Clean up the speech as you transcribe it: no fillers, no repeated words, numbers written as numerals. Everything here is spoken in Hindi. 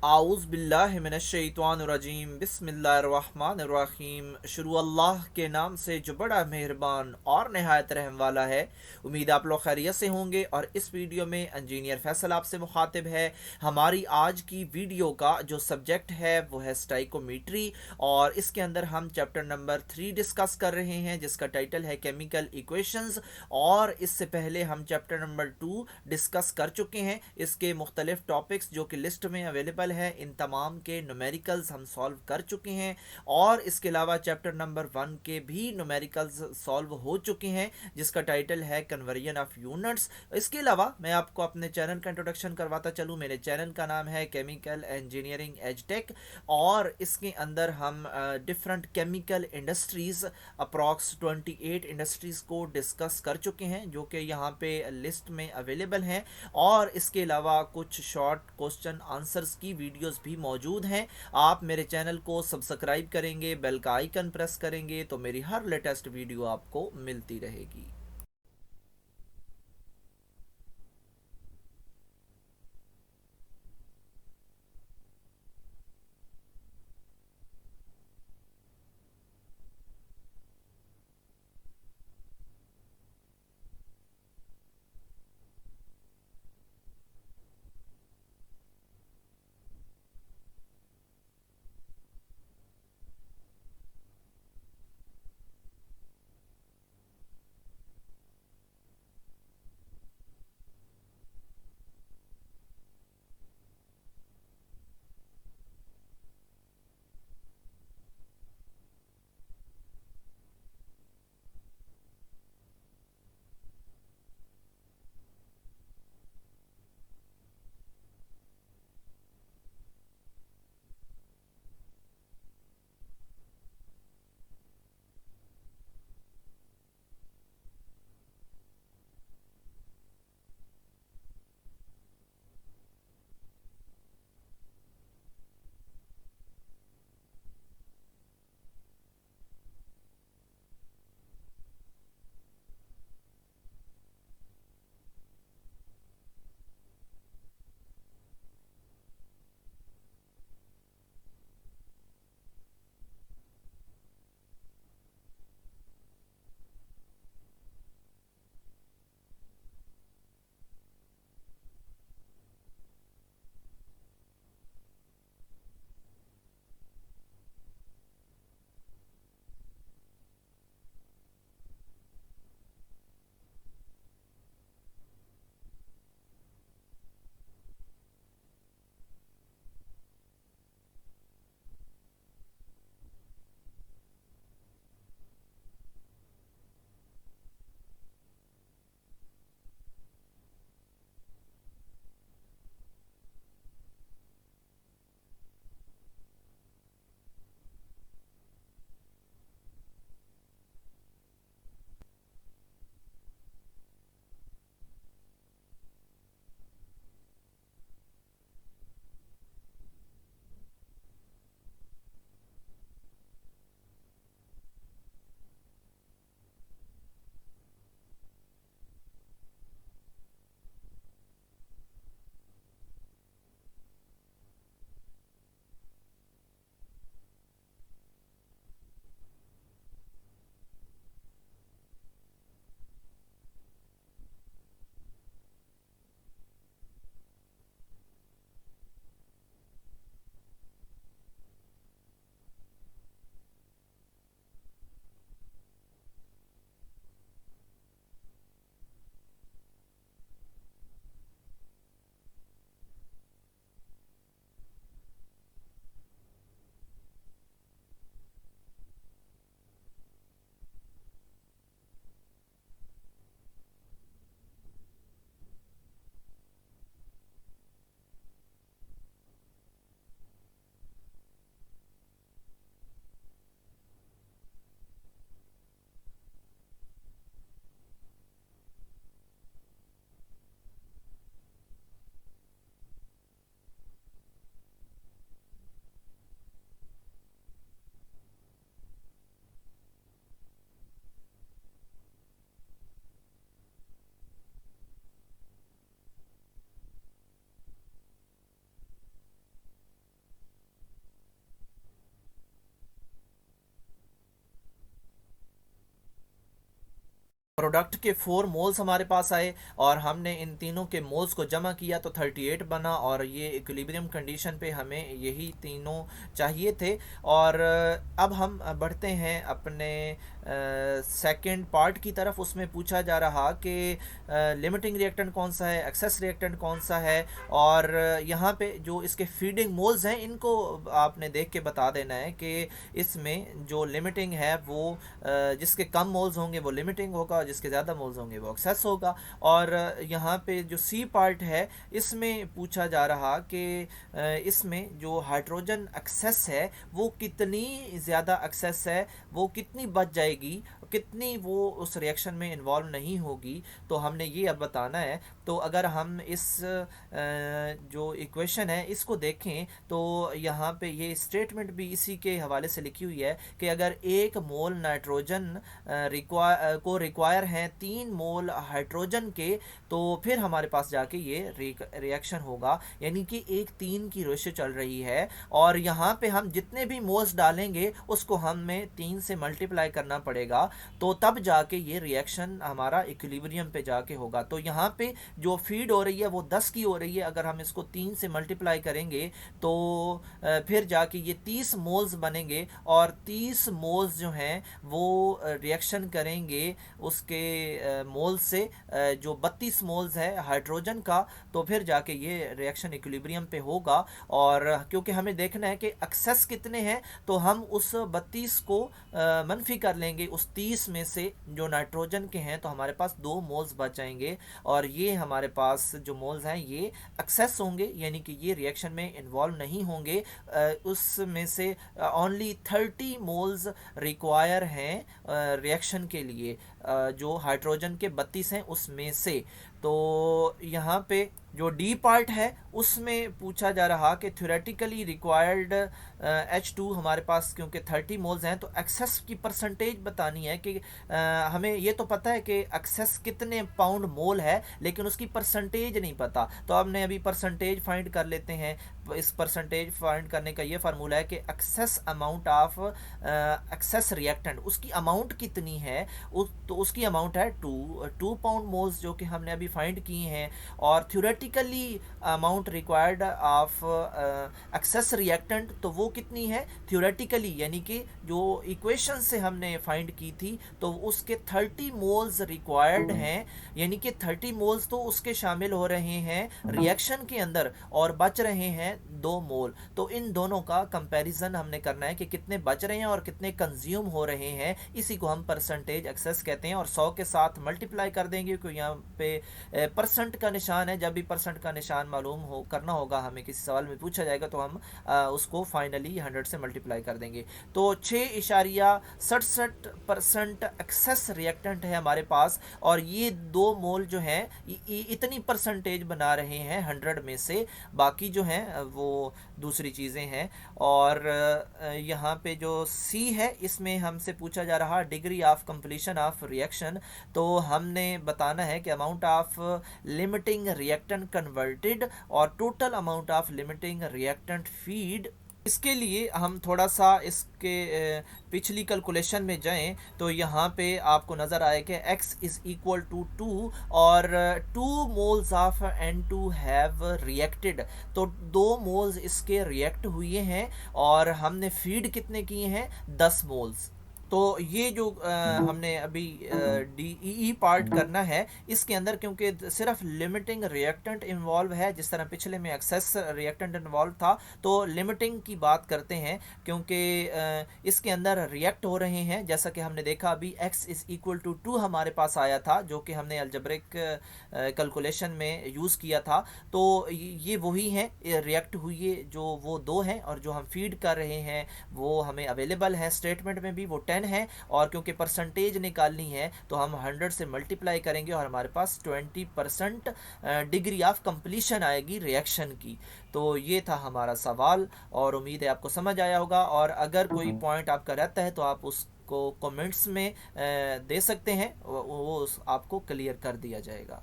आऊज़ बिल्लाहि मिनश्शैतानिर्रजीम बिस्मिल्लाहिर्रहमानिर्रहीम। शुरू अल्लाह के नाम से जो बड़ा मेहरबान और नहायत रहम वाला है। उम्मीद आप लोग खैरियत से होंगे और इस वीडियो में इंजीनियर फैसल आपसे मुखातिब है। हमारी आज की वीडियो का जो सब्जेक्ट है वो है स्टाइकोमीट्री और इसके अंदर हम चैप्टर नंबर 3 डिस्कस कर रहे हैं जिसका टाइटल है केमिकल इक्वेशंस। और इससे पहले हम चैप्टर नंबर 2 डिस्कस कर चुके हैं। इसके मुख्तलिफ टॉपिक्स जो कि लिस्ट में अवेलेबल है इन तमाम के न्यूमेरिकल्स हम सॉल्व कर चुके हैं और इसके अलावा चैप्टर नंबर 1 के भी न्यूमेरिकल्स सॉल्व हो चुके हैं जिसका टाइटल है कन्वर्जन ऑफ यूनिट्स। इसके अलावा मैं आपको अपने चैनल का इंट्रोडक्शन करवाता चलूँ। मेरे चैनल का नाम है केमिकल इंजीनियरिंग एजटेक और इसके अंदर हम different chemical industries approx 28 industries को डिस्कस कर चुके हैं जो कि यहाँ पे लिस्ट में अवेलेबल हैं और इसके अलावा कुछ शॉर्ट क्वेश्चन आंसर्स की वीडियोस भी मौजूद हैं। आप मेरे चैनल को सब्सक्राइब करेंगे, बेल का आइकन प्रेस करेंगे तो मेरी हर लेटेस्ट वीडियो आपको मिलती रहेगी। प्रोडक्ट के 4 मोल्स हमारे पास आए और हमने इन तीनों के मोल्स को जमा किया तो 38 बना, और ये इक्विलिब्रियम कंडीशन पे हमें यही तीनों चाहिए थे। और अब हम बढ़ते हैं अपने सेकंड पार्ट की तरफ। उसमें पूछा जा रहा कि लिमिटिंग रिएक्टेंट कौन सा है, एक्सेस रिएक्टेंट कौन सा है, और यहाँ पे जो इसके फीडिंग मोल्स हैं इनको आपने देख के बता देना है कि इसमें जो लिमिटिंग है वो जिसके कम मोल्स होंगे वो लिमिटिंग होगा, और जिसके ज़्यादा मोल्स होंगे वो एक्सेस होगा। और यहाँ पे जो सी पार्ट है इसमें पूछा जा रहा कि इसमें जो हाइड्रोजन एक्सेस है वो कितनी ज़्यादा एक्सेस है, वो कितनी बच जाएगी, कितनी वो उस रिएक्शन में इन्वॉल्व नहीं होगी, तो हमने ये अब बताना है। तो अगर हम इस जो इक्वेशन है इसको देखें तो यहाँ पे ये स्टेटमेंट भी इसी के हवाले से लिखी हुई है कि अगर 1 मोल नाइट्रोजन रिक्वायर हैं 3 मोल हाइड्रोजन के, तो फिर हमारे पास जाके ये रिएक्शन होगा, यानी कि 1:3 की रेशियो चल रही है। और यहाँ पे हम जितने भी मोल्स डालेंगे उसको हमें 3 से मल्टीप्लाई करना पड़ेगा, तो तब जाके ये रिएक्शन हमारा इक्विलिब्रियम पे जाके होगा। तो यहाँ पे जो फीड हो रही है वो 10 की हो रही है, अगर हम इसको 3 से मल्टीप्लाई करेंगे तो फिर जाके ये 30 मोल्स बनेंगे, और 30 मोल्स जो हैं वो रिएक्शन करेंगे उसके मोल से जो 32 मोल्स है हाइड्रोजन का, तो फिर जाके ये रिएक्शन इक्विलिब्रियम पे होगा। और क्योंकि हमें देखना है कि एक्सेस कितने हैं, तो हम उस 32 को मनफी कर लेंगे उस 30 में से जो नाइट्रोजन के हैं, तो हमारे पास 2 मोल्स बच जाएंगे, और ये हमारे पास जो मोल्स हैं ये एक्सेस होंगे, यानी कि ये रिएक्शन में इन्वॉल्व नहीं होंगे। उसमें से ओनली 30 मोल्स रिक्वायर हैं रिएक्शन के लिए, जो हाइड्रोजन के 32 हैं उसमें से। तो यहाँ पे जो डी पार्ट है उसमें पूछा जा रहा कि थ्योरेटिकली रिक्वायर्ड H2 हमारे पास क्योंकि 30 मोल्स हैं, तो एक्सेस की परसेंटेज बतानी है कि हमें ये तो पता है कि एक्सेस कितने पाउंड मोल है, लेकिन उसकी परसेंटेज नहीं पता। तो हमने अभी परसेंटेज फाइंड कर लेते हैं। इस परसेंटेज फाइंड करने का ये फार्मूला है कि excess amount of excess reactant, उसकी अमाउंट कितनी है, तो उसकी अमाउंट है 2 पाउंड मोल्स, जो कि हमने अभी फाइंड किए हैं। और theoretically amount required of excess reactant, तो वो कितनी है थ्योरेटिकली, यानी कि जो इक्वेशन से हमने फाइंड की थी, तो उसके 30 मोल्स रिक्वायर्ड हैं, यानी कि 30 मोल्स तो उसके शामिल हो रहे हैं रिएक्शन के अंदर, और बच रहे हैं 2 मोल। तो इन दोनों का कंपैरिजन हमने करना है कि कितने बच रहे हैं और कितने कंज्यूम हो रहे हैं, इसी को हम परसेंटेज एक्सेस कहते हैं। और 100 के साथ मल्टीप्लाई कर देंगे, क्योंकि यहाँ पे परसेंट का निशान है। जब भी परसेंट का निशान मालूम हो करना होगा, हमें किसी सवाल में पूछा जाएगा, तो हम उसको फाइनली 100 से मल्टीप्लाई कर देंगे। तो 6.67% एक्सेस रिएक्टेंट है हमारे पास, और ये 2 मोल जो हैं इतनी परसेंटेज बना रहे हैं 100 में से, बाकी जो हैं वो दूसरी चीज़ें हैं। और यहाँ पे जो सी है इसमें हमसे पूछा जा रहा degree of completion of reaction, तो हमने बताना है कि amount of limiting reactant converted और total amount of limiting reactant feed. इसके लिए हम थोड़ा सा इसके पिछली कैलकुलेशन में जाएं, तो यहाँ पे आपको नज़र आए कि x इज़ इक्वल टू 2 और 2 moles of N2 have reacted, तो 2 मोल्स इसके रिएक्ट हुए हैं, और हमने फीड कितने किए हैं 10 मोल्स। तो ये जो हमने अभी DEE पार्ट करना है, इसके अंदर क्योंकि सिर्फ लिमिटिंग रिएक्टेंट इन्वॉल्व है, जिस तरह पिछले में एक्सेस रिएक्टेंट इन्वॉल्व था, तो लिमिटिंग की बात करते हैं, क्योंकि इसके अंदर रिएक्ट हो रहे हैं। जैसा कि हमने देखा अभी x इज़ इक्वल टू 2 हमारे पास आया था, जो कि हमने अलजेब्रिक कैलकुलेशन में यूज़ किया था। तो ये वही हैं रिएक्ट हुए जो वो 2 हैं, और जो हम फीड कर रहे हैं वो हमें अवेलेबल है स्टेटमेंट में भी, वो 10 है। और क्योंकि परसेंटेज निकालनी है तो हम 100 से मल्टीप्लाई करेंगे, और हमारे पास 20% डिग्री ऑफ कंप्लीशन आएगी रिएक्शन की। तो ये था हमारा सवाल, और उम्मीद है आपको समझ आया होगा। और अगर कोई पॉइंट आपका रहता है तो आप उसको कमेंट्स में दे सकते हैं, वो आपको क्लियर कर दिया जाएगा।